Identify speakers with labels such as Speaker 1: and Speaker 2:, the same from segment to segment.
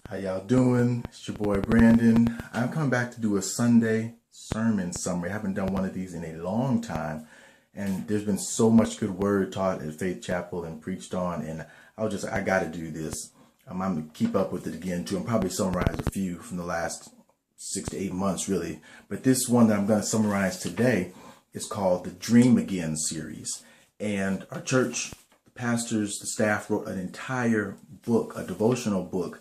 Speaker 1: How y'all doing? It's your boy Brandon. I'm coming back to do a Sunday sermon summary. I haven't done one of these in a long time, and there's been so much good word taught at Faith Chapel and preached on, and I got to do this. I'm gonna keep up with it again too. I'm probably summarize a few from the last 6 to 8 months really, but this one that I'm going to summarize today is called the Dream Again series. And our church, the pastors, the staff wrote an entire book, a devotional book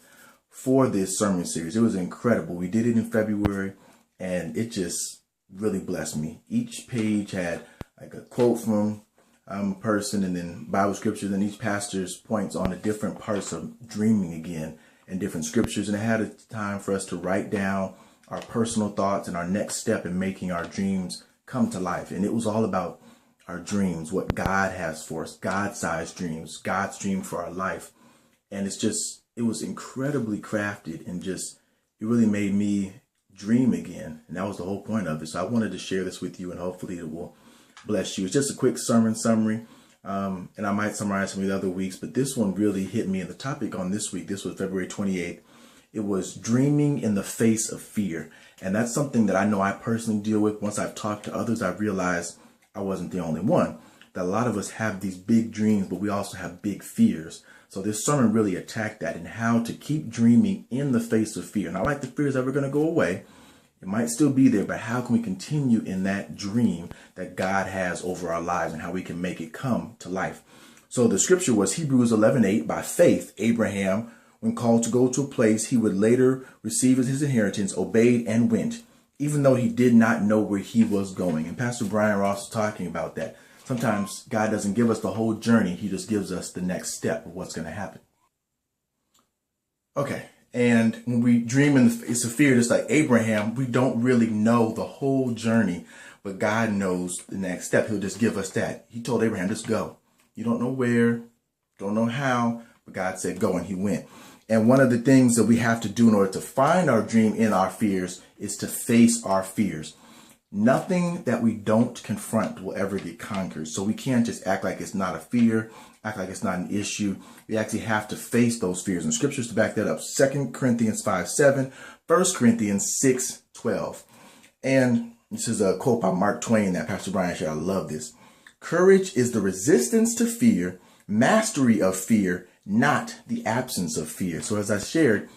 Speaker 1: for this sermon series. It was incredible. We did it in February and it just really blessed me. Each page had like a quote from a person and then Bible scriptures, and each pastor's points on the different parts of dreaming again and different scriptures. And it had a time for us to write down our personal thoughts and our next step in making our dreams come to life. And it was all about our dreams, what God has for us, God-sized dreams, God's dream for our life. And it was incredibly crafted and it really made me dream again. And that was the whole point of it. So I wanted to share this with you and hopefully it will bless you. It's just a quick sermon summary. And I might summarize some of the other weeks, but this one really hit me. And the topic on this week, this was February 28th. It was dreaming in the face of fear. And that's something that I know I personally deal with. Once I've talked to others, I've realized I wasn't the only one. That a lot of us have these big dreams, but we also have big fears. So this sermon really attacked that and how to keep dreaming in the face of fear. Not like the fear is ever going to go away. It might still be there, but how can we continue in that dream that God has over our lives and how we can make it come to life? So the scripture was Hebrews 11:8. By faith, Abraham, when called to go to a place he would later receive as his inheritance, obeyed and went, even though he did not know where he was going. And Pastor Brian Ross was talking about that. Sometimes God doesn't give us the whole journey. He just gives us the next step of what's going to happen. Okay. And when we dream in the face of fear, just like Abraham, we don't really know the whole journey, but God knows the next step. He'll just give us that. He told Abraham, just go. You don't know where, don't know how, but God said go, and he went. And one of the things that we have to do in order to find our dream in our fears is to face our fears. Nothing that we don't confront will ever get conquered. So we can't just act like it's not a fear, act like it's not an issue. We actually have to face those fears. And scriptures to back that up: 2 Corinthians 5:7, 1 Corinthians 6:12. And this is a quote by Mark Twain that Pastor Brian shared. I love this. Courage is the resistance to fear, mastery of fear, not the absence of fear. So as I shared,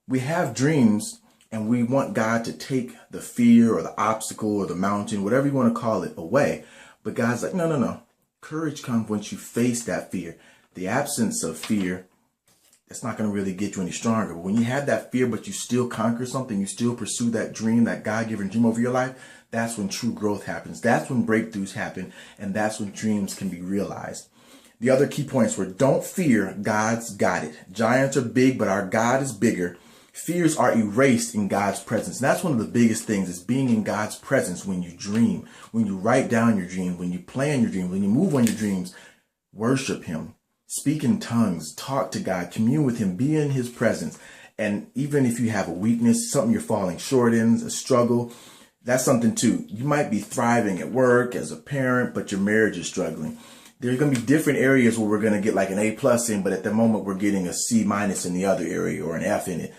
Speaker 1: we have dreams and we want God to take the fear or the obstacle or the mountain, whatever you want to call it, away. But God's like, no. Courage comes once you face that fear. The absence of fear, that's not going to really get you any stronger. But when you have that fear, but you still conquer something, you still pursue that dream, that God-given dream over your life, that's when true growth happens. That's when breakthroughs happen. And that's when dreams can be realized. The other key points were: don't fear, God's got it. Giants are big, but our God is bigger. Fears are erased in God's presence. And that's one of the biggest things, is being in God's presence when you dream, when you write down your dream, when you plan your dream, when you move on your dreams. Worship him, speak in tongues, talk to God, commune with him, be in his presence. And even if you have a weakness, something you're falling short in, a struggle, that's something too. You might be thriving at work as a parent, but your marriage is struggling. There's going to be different areas where we're going to get like an A+ in, but at the moment we're getting a C- in the other area, or an F in it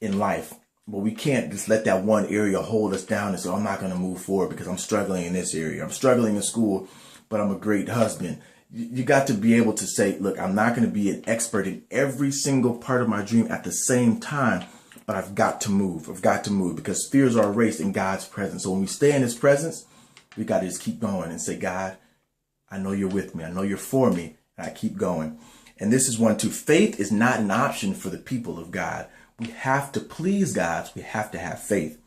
Speaker 1: in life. But we can't just let that one area hold us down and say, I'm not going to move forward because I'm struggling in this area. I'm struggling in school, but I'm a great husband. You got to be able to say, look, I'm not going to be an expert in every single part of my dream at the same time, but I've got to move. I've got to move, because fears are erased in God's presence. So when we stay in his presence, we got to just keep going and say, God, I know you're with me. I know you're for me. And I keep going. And this is one too. Faith is not an option for the people of God. We have to please God. We have to have faith.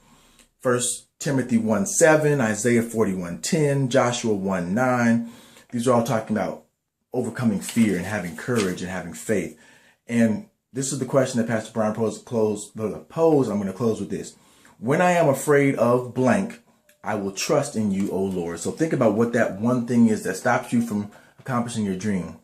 Speaker 1: 1 Timothy 1:7, Isaiah 41:10, Joshua 1:9. These are all talking about overcoming fear and having courage and having faith. And this is the question that Pastor Brian posed. I'm going to close with this. When I am afraid of blank, I will trust in you, O Lord. So think about what that one thing is that stops you from accomplishing your dream.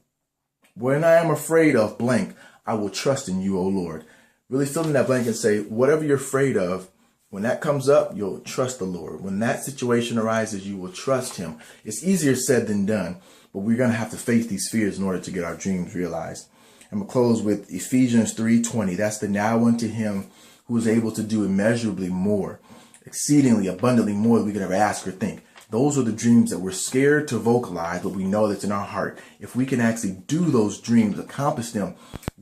Speaker 1: When I am afraid of blank, I will trust in you, O Lord. Really fill in that blank and say, whatever you're afraid of, when that comes up, you'll trust the Lord. When that situation arises, you will trust him. It's easier said than done, but we're going to have to face these fears in order to get our dreams realized. I'm going to close with Ephesians 3:20. That's the now unto him who is able to do immeasurably more, exceedingly abundantly more than we could ever ask or think. Those are the dreams that we're scared to vocalize, but we know that's in our heart. If we can actually do those dreams, accomplish them,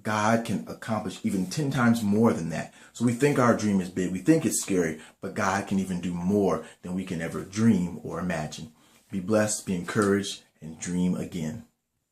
Speaker 1: God can accomplish even 10 times more than that. So we think our dream is big. We think it's scary, but God can even do more than we can ever dream or imagine. Be blessed, be encouraged, and dream again.